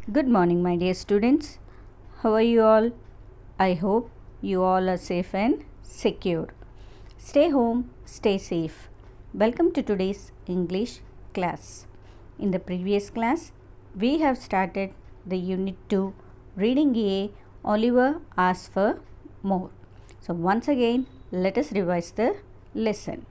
Good morning, my dear students. How are you all? I hope you all are safe and secure. Stay home, stay safe. Welcome to today's English class. In the previous class, we have started the Unit 2 Reading A. Oliver asks for more. So, once again, let us revise the lesson.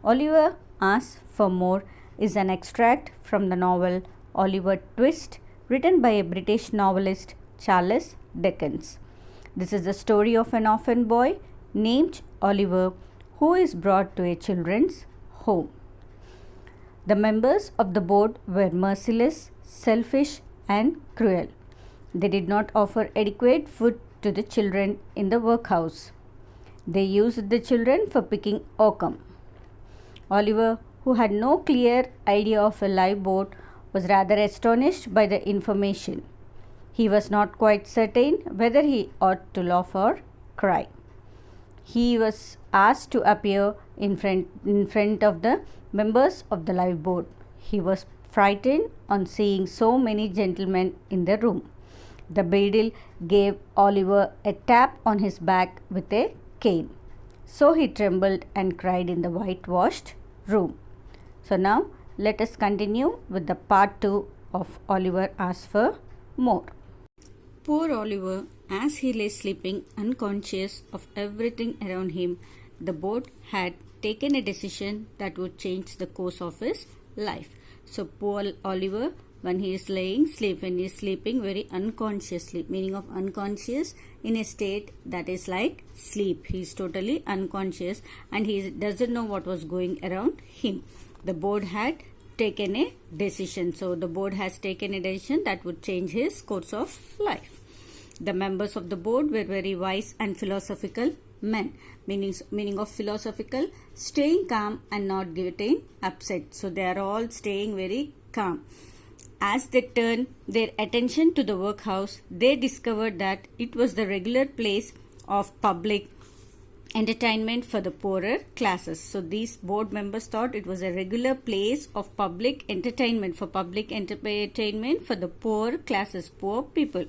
Oliver asks for more is an extract from the novel Oliver Twist, written by a British novelist Charles Dickens. This is the story of an orphan boy named Oliver who is brought to a children's home. The members of the board were merciless, selfish, and cruel. They did not offer adequate food to the children in the workhouse. They used the children for picking oakum. Oliver, who had no clear idea of a lifeboat, was rather astonished by the information. He was not quite certain whether he ought to laugh or cry. He was asked to appear in front of the members of the lifeboat. He was frightened on seeing so many gentlemen in the room. The beadle gave Oliver a tap on his back with a cane. So he trembled and cried in the whitewashed room. So now let us continue with the part 2 of Oliver asks for more. Poor Oliver, as he lay sleeping unconscious of everything around him, the boat had taken a decision that would change the course of his life. So poor Oliver, when he is sleeping very unconsciously, meaning of unconscious in a state that is like sleep. He is totally unconscious and he doesn't know what was going around him. The board had taken a decision. So the board has taken a decision that would change his course of life. The members of the board were very wise and philosophical men, meaning of philosophical, staying calm and not getting upset. So they are all staying very calm. As they turned their attention to the workhouse, they discovered that it was the regular place of public entertainment for the poorer classes. So these board members thought it was a regular place of public entertainment for the poor classes, poor people.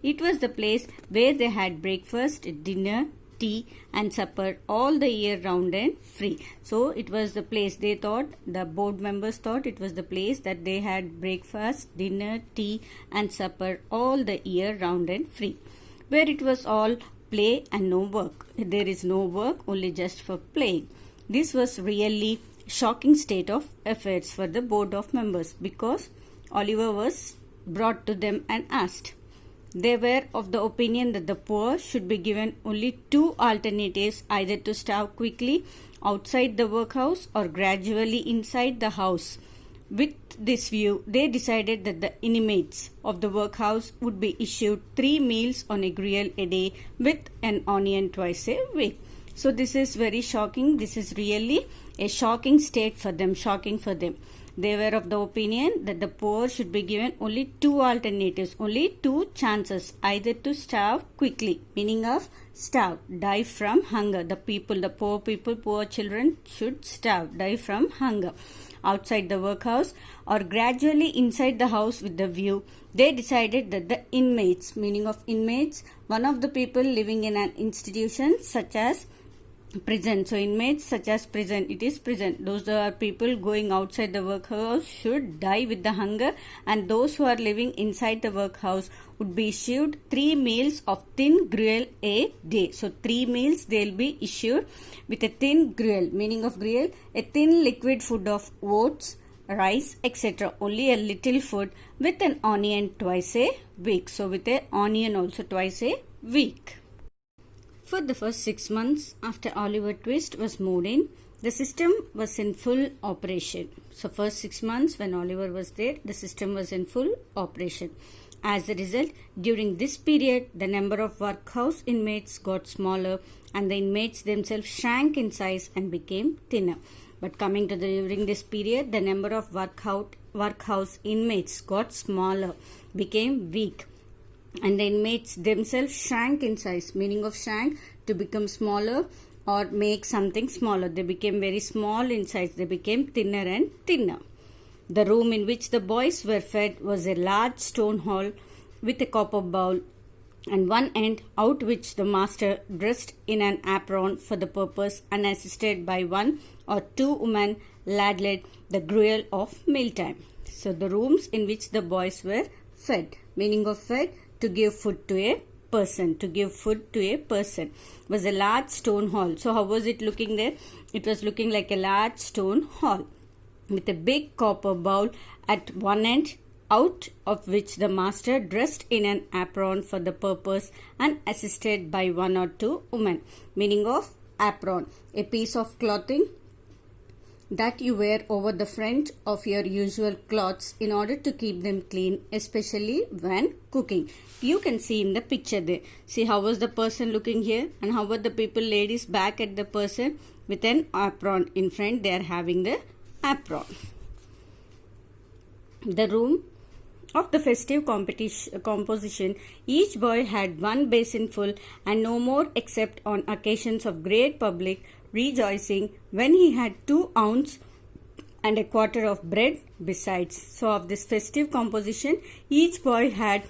It was the place where they had breakfast, dinner, tea and supper all the year round and free. So it was the place the board members thought it was the place that they had breakfast, dinner, tea and supper all the year round and free, where it was all play and no work. There is no work, only just for playing. This was really shocking state of affairs for the board of members because Oliver was brought to them and asked. They were of the opinion that the poor should be given only two alternatives, either to starve quickly outside the workhouse or gradually inside the house. With this view, they decided that the inmates of the workhouse would be issued 3 meals on a gruel a day with an onion twice a week. So this is very shocking. This is really a shocking state for them, They were of the opinion that the poor should be given only two alternatives, only two chances, either to starve quickly, meaning of starve, die from hunger. The poor children should starve, die from hunger outside the workhouse or gradually inside the house with the view. They decided that the inmates, meaning of inmates, one of the people living in an institution such as prison. So inmates such as prison, it is prison. Those are people going outside the workhouse should die with the hunger, and those who are living inside the workhouse would be issued 3 meals of thin gruel a day. So 3 meals they will be issued with a thin gruel, meaning of gruel, a thin liquid food of oats, rice, etc. Only a little food with an onion twice a week. So with a onion also twice a week. For the first 6 months after Oliver Twist was moved in, the system was in full operation. So first 6 months when Oliver was there, the system was in full operation. As a result, during this period, the number of workhouse inmates got smaller and the inmates themselves shrank in size and became thinner. But during this period, the number of workhouse inmates got smaller, became weak. And the inmates themselves shrank in size, meaning of shrank, to become smaller or make something smaller. They became very small in size. They became thinner and thinner. The room in which the boys were fed was a large stone hall with a copper bowl and one end out which the master, dressed in an apron for the purpose and assisted by one or two women, ladled the gruel of mealtime. So the rooms in which the boys were fed, meaning of fed, to give food to a person, was a large stone hall. So how was it looking there? It was looking like a large stone hall with a big copper bowl at one end, out of which the master, dressed in an apron for the purpose and assisted by one or two women. Meaning of apron, a piece of clothing that you wear over the front of your usual clothes in order to keep them clean, especially when cooking. You can see in the picture there. See how was the person looking here, and how were the people, ladies, back at the person with an apron in front. They are having the apron. The room of the festive composition, each boy had one basin full and no more, except on occasions of great public rejoicing, when he had 2 ounces and a quarter of bread besides. So of this festive composition, each boy had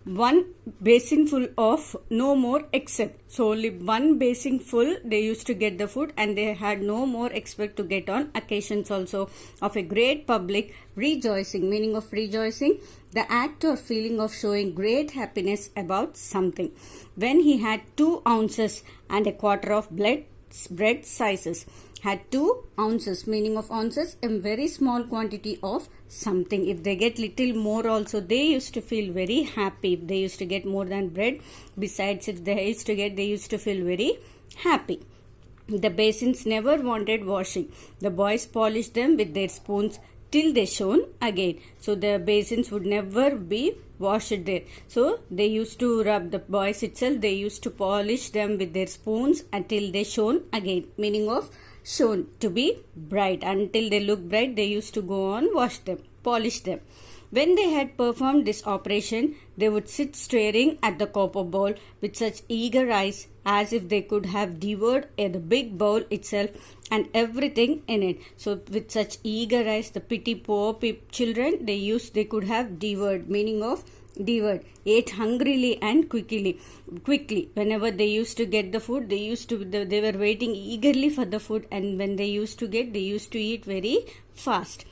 one basin full of no more except. So only one basin full they used to get the food, and they had no more expect to get on occasions also of a great public rejoicing. Meaning of rejoicing, the act or feeling of showing great happiness about something. When he had 2 ounces and a quarter of bread sizes, had 2 ounces, meaning of ounces, a very small quantity of something. If they get little more also, they used to feel very happy. If they used to get more than bread, besides if they used to get, they used to feel very happy. The basins never wanted washing. The boys polished them with their spoons till they shone again. So the basins would never be washed there. So they used to rub, the boys itself, they used to polish them with their spoons until they shone again. Meaning of shone, to be bright. Until they look bright, they used to go on wash them, polish them. When they had performed this operation, they would sit staring at the copper bowl with such eager eyes as if they could have devoured the big bowl itself and everything in it. So with such eager eyes, the pity poor children, they could have devoured. Meaning of devoured, ate hungrily and quickly. Whenever they used to get the food, they were waiting eagerly for the food, and when they used to eat very fast.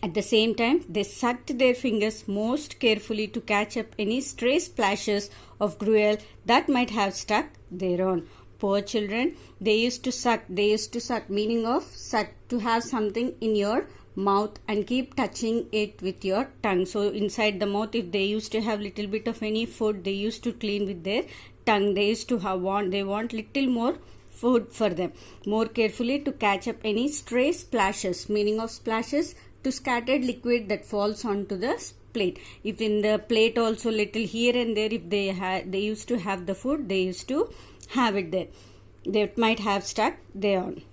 At the same time, they sucked their fingers most carefully to catch up any stray splashes of gruel that might have stuck thereon. Poor children, they used to suck, meaning of suck, to have something in your mouth and keep touching it with your tongue. So inside the mouth, if they used to have little bit of any food, they used to clean with their tongue. They used to want little more food for them, more carefully to catch up any stray splashes. Meaning of splashes, to scattered liquid that falls onto the plate. If in the plate also little here and there, if they used to have the food, they used to have it there. They might have stuck thereon.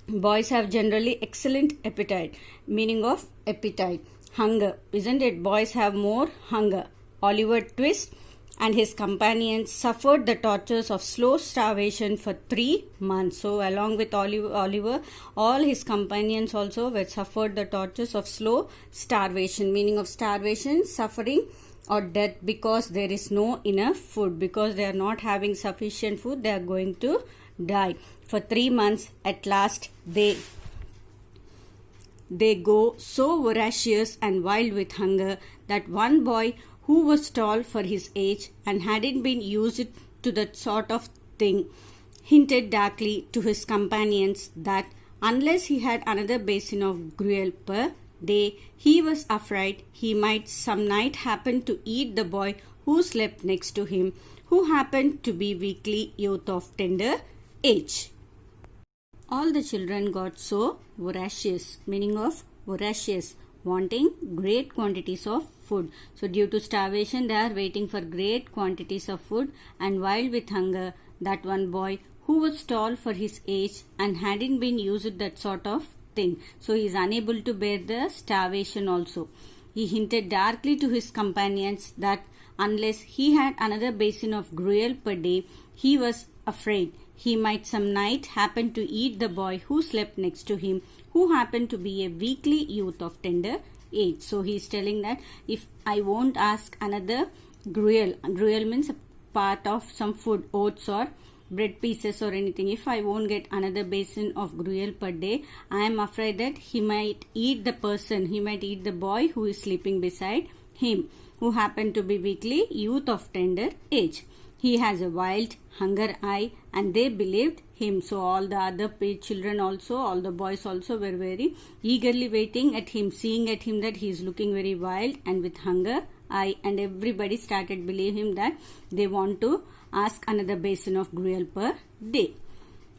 Boys have generally excellent appetite. Meaning of appetite, hunger, isn't it? Boys have more hunger. Oliver Twist and his companions suffered the tortures of slow starvation for 3 months. So along with Oliver, all his companions also were suffered the tortures of slow starvation. Meaning of starvation, suffering or death, because there is no enough food. Because they are not having sufficient food, they are going to die. For 3 months, at last they go so voracious and wild with hunger that one boy, who was tall for his age and hadn't been used to that sort of thing, hinted darkly to his companions that unless he had another basin of gruel per day, he was afraid he might some night happen to eat the boy who slept next to him, who happened to be weakly youth of tender age. All the children got so voracious, meaning of voracious, wanting great quantities of food. So due to starvation, they are waiting for great quantities of food, and wild with hunger, that one boy, who was tall for his age and hadn't been used to that sort of thing, so he is unable to bear the starvation also. He hinted darkly to his companions that unless he had another basin of gruel per day, he was afraid he might some night happen to eat the boy who slept next to him, who happened to be a weakly youth of tender age. So he is telling that if I won't ask another gruel means a part of some food, oats or bread pieces or anything, if I won't get another basin of gruel per day, I am afraid that he might eat the boy who is sleeping beside him, who happened to be weakly youth of tender age. He has a wild hunger eye, and they believed him. So all the other children also, all the boys also were very eagerly waiting at him, seeing at him that he is looking very wild and with hunger eye, and everybody started believing him that they want to ask another basin of gruel per day.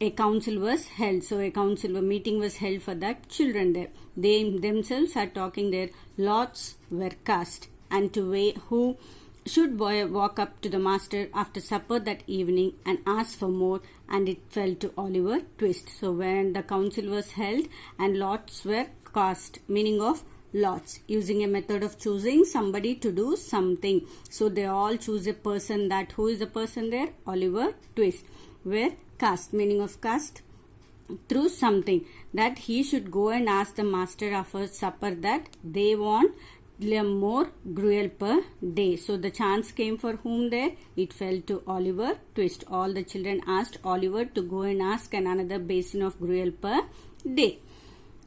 A council was held. So a meeting was held for that children there. They themselves are talking there. Lots were cast, and to weigh who should walk up to the master after supper that evening and ask for more, and it fell to Oliver Twist. So when the council was held and lots were cast, meaning of lots, using a method of choosing somebody to do something. So they all choose a person. That who is the person there? Oliver Twist. Were cast, meaning of cast, through something, that he should go and ask the master after supper that they want more gruel per day. So the chance came for whom there? It fell to Oliver Twist. All the children asked Oliver to go and ask another basin of gruel per day.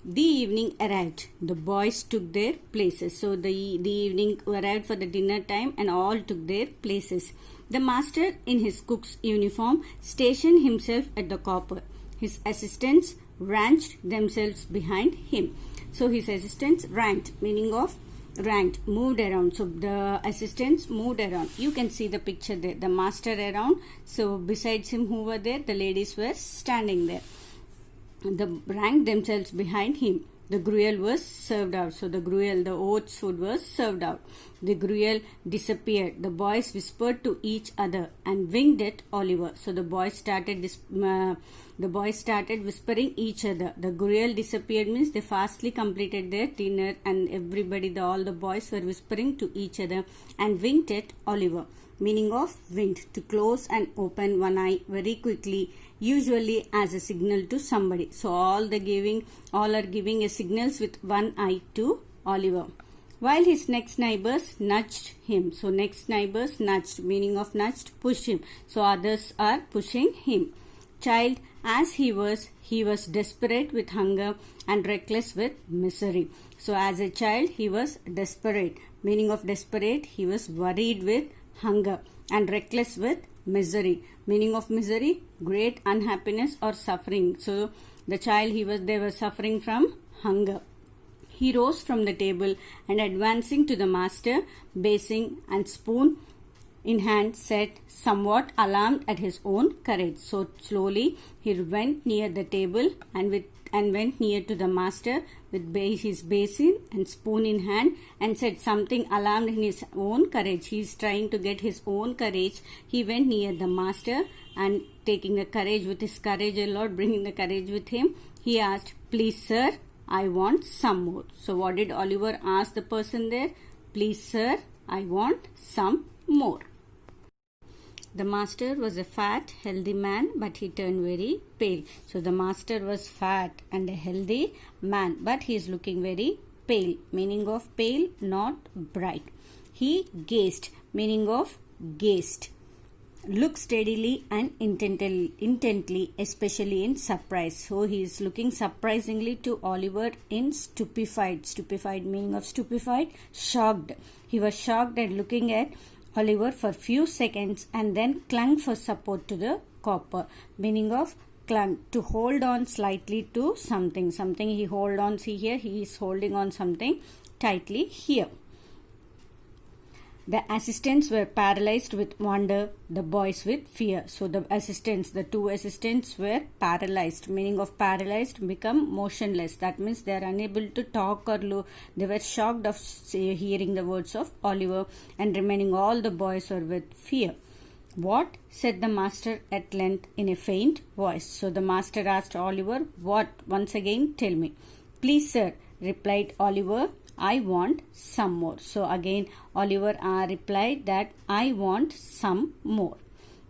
The evening arrived. The boys took their places. So the evening arrived for the dinner time, and all took their places. The master, in his cook's uniform, stationed himself at the copper. His assistants ranged themselves behind him. So his assistants ranked, meaning of ranked, moved around. So the assistants moved around. You can see the picture there. The master around. So besides him, who were there? The ladies were standing there. They ranked themselves behind him. The gruel was served out. So the oats food was served out. The gruel disappeared. The boys whispered to each other and winked at Oliver. So the boys started whispering each other. The gruel disappeared means they fastly completed their dinner, and all the boys were whispering to each other and winked at Oliver. Meaning of winked, to close and open one eye very quickly, usually as a signal to somebody. So all are giving a signals with one eye to Oliver. While his next neighbors nudged him. So next neighbors nudged, meaning of nudged, pushed him. So others are pushing him. Child as he was desperate with hunger and reckless with misery. So as a child he was desperate, meaning of desperate, he was worried with hunger, and reckless with misery, meaning of misery, great unhappiness or suffering. So the child they were suffering from hunger. He rose from the table and advancing to the master, basin and spoon in hand, said, somewhat alarmed at his own courage. So slowly he went near the table and went near to the master with his basin and spoon in hand, and said, something alarmed in his own courage. He is trying to get his own courage. He went near the master, and taking the courage with his courage a lot, bringing the courage with him, he asked, please sir, I want some more. So what did Oliver ask the person there? Please sir, I want some more. The master was a fat, healthy man, but he turned very pale. So the master was fat and a healthy man, but he is looking very pale, meaning of pale, not bright. He gazed, meaning of gazed. Looked steadily and intently, especially in surprise. So he is looking surprisingly to Oliver in stupefied. Stupefied, meaning of stupefied, shocked. He was shocked at looking at Oliver for few seconds, and then clung for support to the copper, meaning of clung, to hold on slightly to something. Something he hold on. See here, he is holding on something tightly here. The assistants were paralyzed with wonder, the boys with fear. So the two assistants were paralyzed, meaning of paralyzed, become motionless. That means they are unable to talk or look. They were shocked of hearing the words of Oliver, and remaining all the boys were with fear. What? Said the master at length in a faint voice. So the master asked Oliver, what? Once again, tell me. Please sir, replied Oliver, I want some more. So again Oliver replied that I want some more.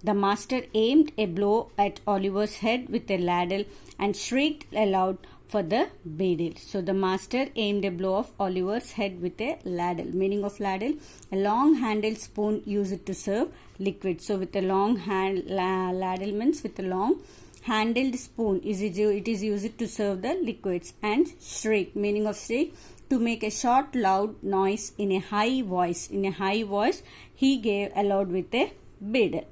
The master aimed a blow at Oliver's head with a ladle and shrieked aloud, for the beadle. So the master aimed a blow of Oliver's head with a ladle. Meaning of ladle, a long handled spoon used to serve liquid. So with a long ladle means with a long handled spoon it is used to serve the liquids. And shriek, meaning of shriek, to make a short loud noise in a high voice. In a high voice he gave aloud with a beadle.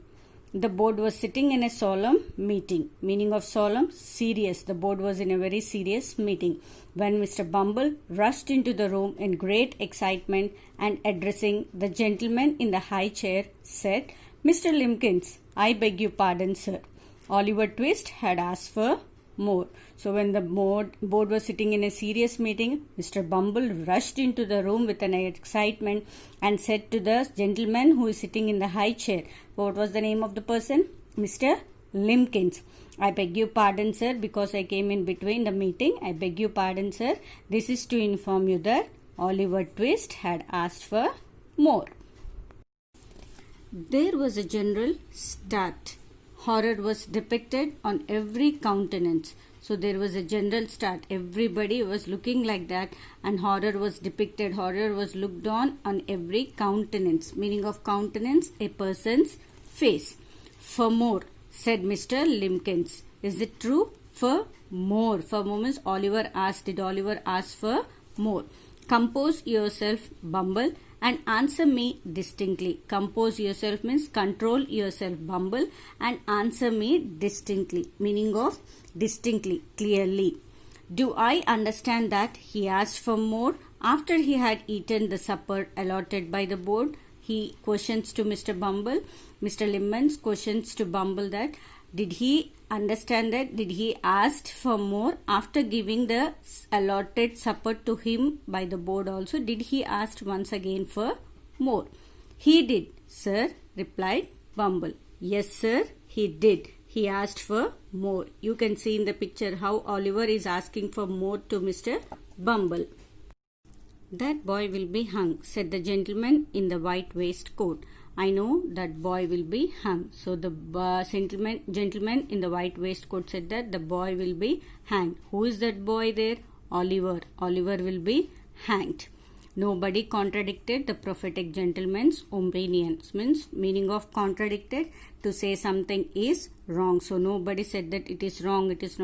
The board was sitting in a solemn meeting. Meaning of solemn, serious. The board was in a very serious meeting when Mr. Bumble rushed into the room in great excitement and addressing the gentleman in the high chair said, "Mr. Limbkins, I beg your pardon, sir. Oliver Twist had asked for more." So when the board was sitting in a serious meeting, Mr. Bumble rushed into the room with an excitement and said to the gentleman who is sitting in the high chair, what was the name of the person? Mr. Limbkins. "I beg your pardon, sir, because I came in between the meeting. I beg your pardon, sir. This is to inform you that Oliver Twist had asked for more." There was a general start. Horror was depicted on every countenance. So there was a general start. Everybody was looking like that and horror was depicted. Horror was looked on every countenance. Meaning of countenance, a person's face. "For more," said Mr. Limbkins. Is it true? For more. For more means Oliver asked. Did Oliver ask for more? "Compose yourself, Bumble, and answer me distinctly." Compose yourself means control yourself, Bumble, and answer me distinctly. Meaning of distinctly, clearly. "Do I understand that he asked for more after he had eaten the supper allotted by the board?" He questions to Mr. Bumble. Mr. Limbkins questions to Bumble that did he understand that? Did he ask for more after giving the allotted supper to him by the board also? Did he ask once again for more? "He did, sir," replied Bumble. "Yes, sir, he did. He asked for more." You can see in the picture how Oliver is asking for more to Mr. Bumble. "That boy will be hung," said the gentleman in the white waistcoat. "I know that boy will be hung." So the gentleman in the white waistcoat said that the boy will be hanged. Who is that boy there? Oliver. Oliver will be hanged. Nobody contradicted the prophetic gentleman's opinions. Meaning of contradicted, to say something is wrong. So nobody said that it is wrong, it is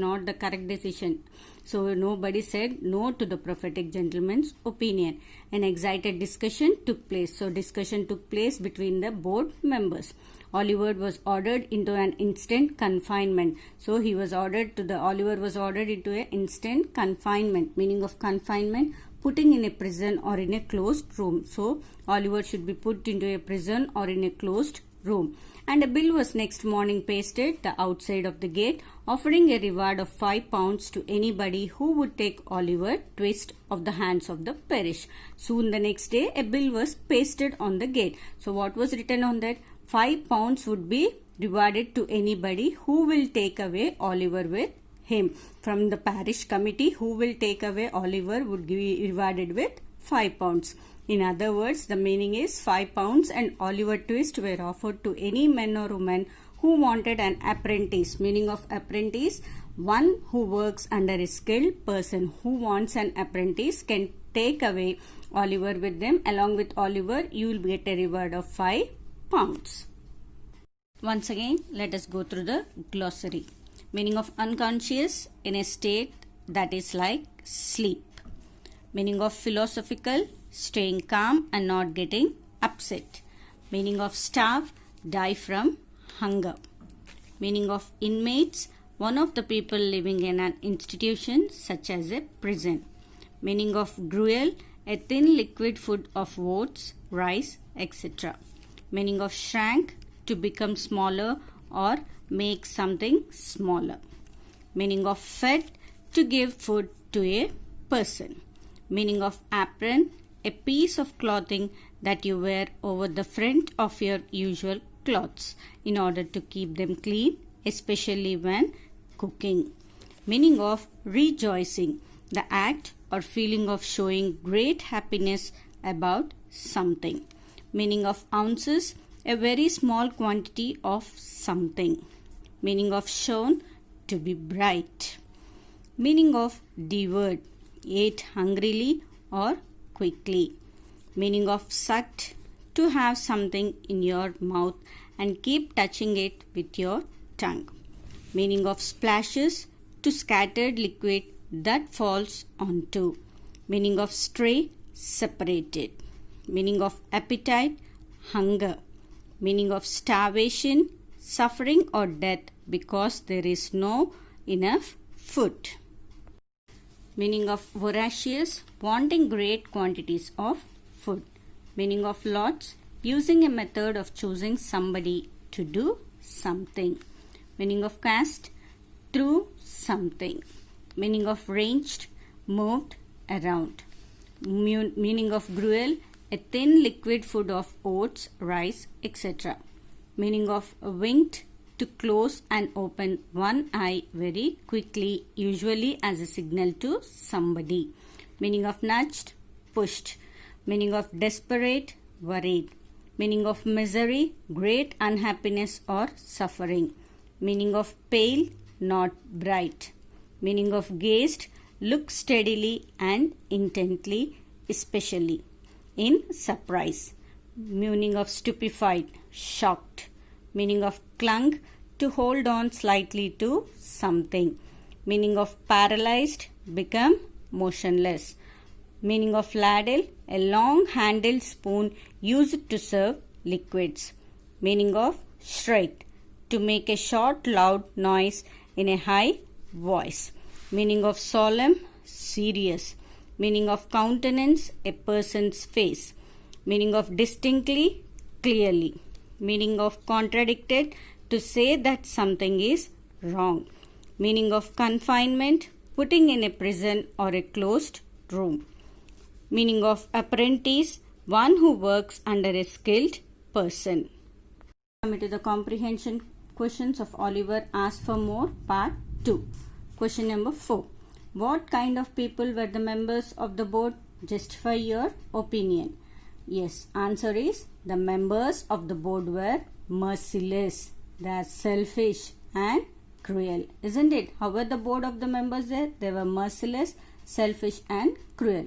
not the correct decision. So nobody said no to the prophetic gentleman's opinion. An excited discussion took place. So discussion took place between the board members. Oliver was ordered into an instant confinement. So Oliver was ordered into an instant confinement. Meaning of confinement, putting in a prison or in a closed room. So Oliver should be put into a prison or in a closed room. And a bill was next morning pasted the outside of the gate, offering a reward of £5 to anybody who would take Oliver Twist off the hands of the parish. Soon the next day, a bill was pasted on the gate. So what was written on that? £5 would be rewarded to anybody who will take away Oliver with him. From the parish committee, who will take away Oliver would be rewarded with £5. In other words, the meaning is £5 and Oliver Twist were offered to any man or woman who wanted an apprentice. Meaning of apprentice, one who works under a skilled person. Who wants an apprentice can take away Oliver with them. Along with Oliver, you will get a reward of £5. Once again, let us go through the glossary. Meaning of unconscious, in a state that is like sleep. Meaning of philosophical, staying calm and not getting upset. Meaning of starve, die from hunger. Meaning of inmates, one of the people living in an institution such as a prison. Meaning of gruel, a thin liquid food of oats, rice, etc. Meaning of shrank, to become smaller or make something smaller. Meaning of fed, to give food to a person. Meaning of apron, a piece of clothing that you wear over the front of your usual clothes in order to keep them clean, especially when cooking. Meaning of rejoicing, the act or feeling of showing great happiness about something. Meaning of ounces, a very small quantity of something. Meaning of shone, to be bright. Meaning of devoured, ate hungrily or quickly. Meaning of sucked, to have something in your mouth and keep touching it with your tongue. Meaning of splashes, to scattered liquid that falls onto. Meaning of stray, separated. Meaning of appetite, hunger. Meaning of starvation, suffering or death because there is no enough food. Meaning of voracious, wanting great quantities of food. Meaning of lots, using a method of choosing somebody to do something. Meaning of cast, through something. Meaning of ranged, moved around. Meaning of gruel, a thin liquid food of oats, rice, etc. Meaning of winked, to close and open one eye very quickly, usually as a signal to somebody. Meaning of nudged, pushed. Meaning of desperate, worried. Meaning of misery, great unhappiness or suffering. Meaning of pale, not bright. Meaning of gazed, look steadily and intently, especially in surprise. Meaning of stupefied, shocked. Meaning of clung, to hold on slightly to something. Meaning of paralyzed, become motionless. Meaning of ladle, a long handled spoon used to serve liquids. Meaning of shriek, to make a short loud noise in a high voice. Meaning of solemn, serious. Meaning of countenance, a person's face. Meaning of distinctly, clearly. Meaning of contradicted, to say that something is wrong. Meaning of confinement, putting in a prison or a closed room. Meaning of apprentice, one who works under a skilled person. Coming to the comprehension questions of Oliver Asked for More, Part 2. Question number 4. What kind of people were the members of the board? Justify your opinion. Yes, answer is the members of the board were merciless. They are selfish and cruel. Isn't it? How were the board of the members there? They were merciless, selfish and cruel.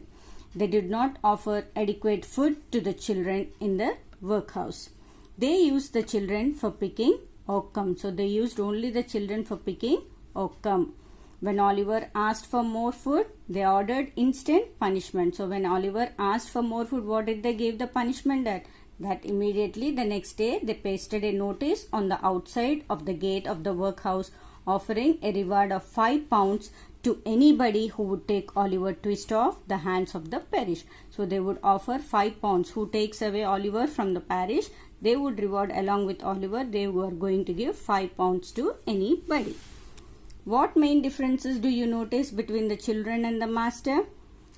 They did not offer adequate food to the children in the workhouse. They used the children for picking oakum. So they used only the children for picking oakum. When Oliver asked for more food, they ordered instant punishment. So when Oliver asked for more food, what did they give the punishment at? That immediately the next day they pasted a notice on the outside of the gate of the workhouse offering a reward of £5 to anybody who would take Oliver Twist off the hands of the parish. So they would offer £5. Who takes away Oliver from the parish, they would reward along with Oliver. They were going to give £5 to anybody. What main differences do you notice between the children and the master?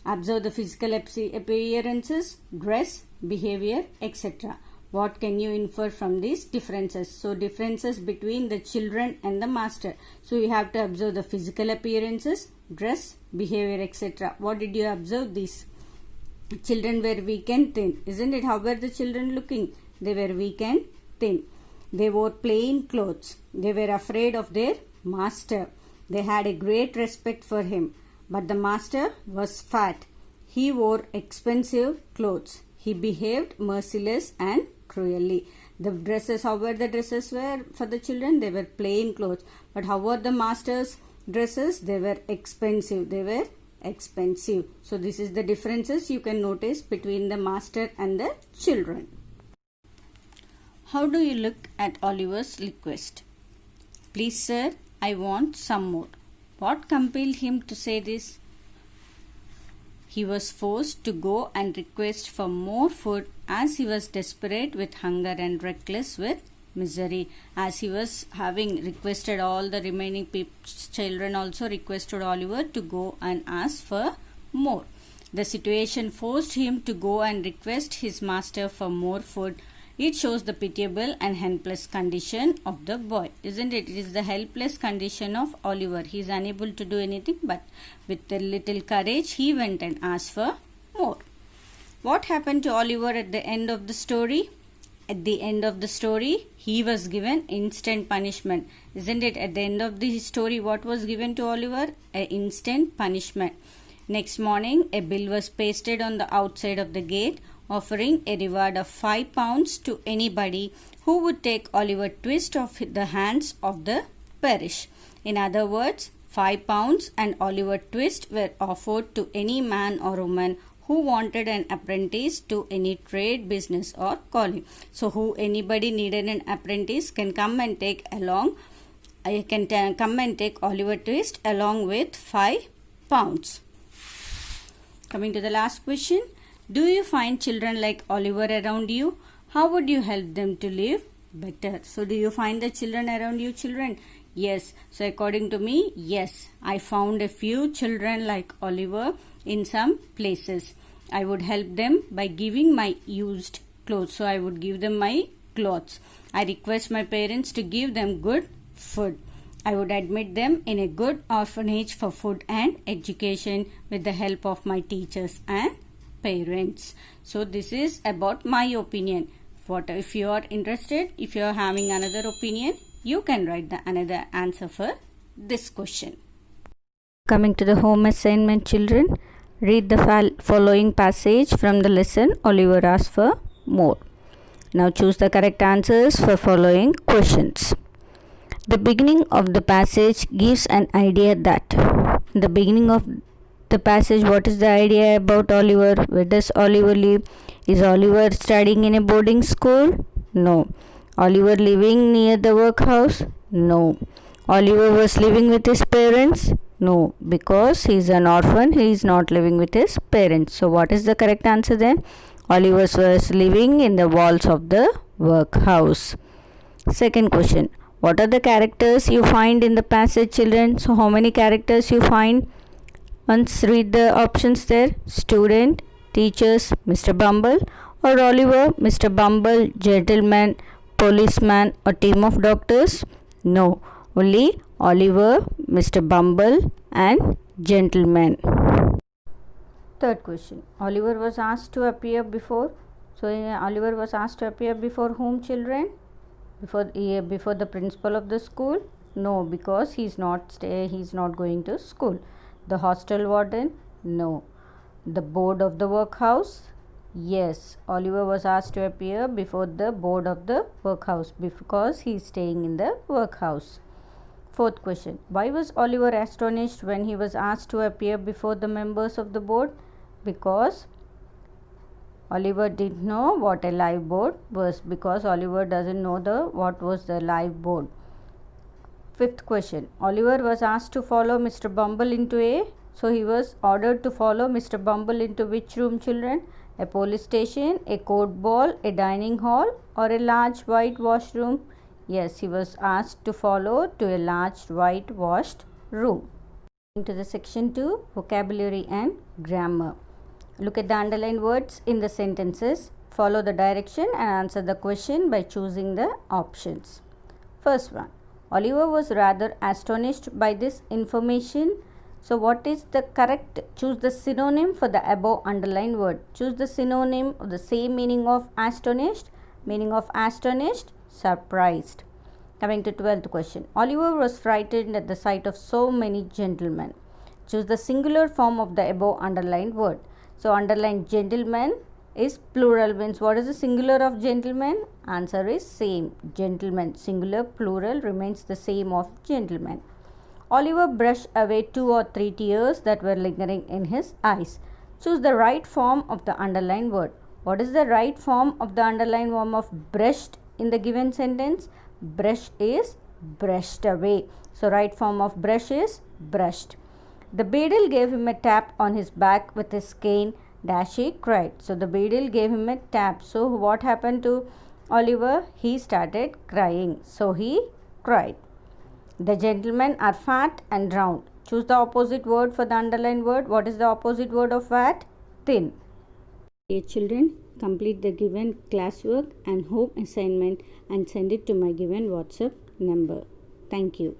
Observe the physical appearances, dress, behavior, etc. What can you infer from these differences? So differences between the children and the master. So you have to observe the physical appearances, dress, behavior, etc. What did you observe? These children were weak and thin. Isn't it? How were the children looking? They were weak and thin. They wore plain clothes. They were afraid of their master. They had a great respect for him. But the master was fat. He wore expensive clothes. He behaved merciless and cruelly. The dresses, how were the dresses were for the children? They were plain clothes. But how were the master's dresses? They were expensive. They were expensive. So this is the differences you can notice between the master and the children. How do you look at Oliver's request? Please, sir, I want some more. What compelled him to say this? He was forced to go and request for more food as he was desperate with hunger and reckless with misery. As he was having requested, all the remaining children also requested Oliver to go and ask for more. The situation forced him to go and request his master for more food. It shows the pitiable and helpless condition of the boy. Isn't it? It is the helpless condition of Oliver. He is unable to do anything, but with a little courage, he went and asked for more. What happened to Oliver at the end of the story? at the end of the story, he was given instant punishment. Isn't it? At the end of the story, what was given to Oliver? An instant punishment. Next morning, a bill was pasted on the outside of the gate, offering a reward of £5 to anybody who would take Oliver Twist off the hands of the parish. In other words, £5 and Oliver Twist were offered to any man or woman who wanted an apprentice to any trade, business or calling. So who anybody needed an apprentice can come and take along. Come and take Oliver Twist along with £5. Coming to the last question. Do you find children like Oliver around you? How would you help them to live better? So do you find the children around you, children? Yes. So according to me, yes. I found a few children like Oliver in some places. I would help them by giving my used clothes. So I would give them my clothes. I request my parents to give them good food. I would admit them in a good orphanage for food and education with the help of my teachers and parents. So this is about my opinion. What if you are interested, if you are having another opinion, you can write the another answer for this question. Coming to the home assignment, children, read the following passage from the lesson Oliver asked for more. Now choose the correct answers for following questions. The beginning of the passage gives an idea that. The beginning of the passage, what is the idea about Oliver? Where does Oliver live? Is Oliver studying in a boarding school? No. Oliver living near the workhouse? No. Oliver was living with his parents? No. Because he is an orphan, he is not living with his parents. So what is the correct answer then? Oliver was living in the walls of the workhouse. Second question. What are the characters you find in the passage, children? So how many characters you find? Once read the options there. Student, teachers, Mr. Bumble, or Oliver, Mr. Bumble, gentleman, policeman, or team of doctors? No, only Oliver, Mr. Bumble, and gentleman. Third question. Oliver was asked to appear before. So Oliver was asked to appear before whom, children? Before the principal of the school? No, because he's not going to school. The hostel warden? No. The board of the workhouse? Yes. Oliver was asked to appear before the board of the workhouse because he is staying in the workhouse. Fourth question. Why was Oliver astonished when he was asked to appear before the members of the board? Because Oliver didn't know what a live board was, because Oliver doesn't know what was the live board. Fifth question. Oliver was asked to follow Mr. Bumble so he was ordered to follow Mr. Bumble into which room, children? A police station, a court ball, a dining hall, or a large whitewashed room? Yes, he was asked to follow to a large whitewashed room. Into the section 2, vocabulary and grammar. Look at the underlined words in the sentences. Follow the direction and answer the question by choosing the options. First one. Oliver was rather astonished by this information. So what is the correct? Choose the synonym for the above underlined word. Choose the synonym of the same meaning of astonished. Meaning of astonished, surprised. Coming to 12th question. Oliver was frightened at the sight of so many gentlemen. Choose the singular form of the above underlined word. So underlined gentleman is plural, means what is the singular of gentleman? Answer is same. Gentleman, singular, plural remains the same of gentleman. Oliver brushed away 2 or 3 tears that were lingering in his eyes. Choose the right form of the underlined word. What is the right form of the underlined form of brushed in the given sentence? Brush is brushed away. So right form of brush is brushed. The beadle gave him a tap on his back with his cane. Dash, he cried. So the beadle gave him a tap. So what happened to Oliver? He started crying. So he cried. The gentlemen are fat and round. Choose the opposite word for the underlined word. What is the opposite word of fat? Thin. Dear children, complete the given classwork and home assignment and send it to my given WhatsApp number. Thank you.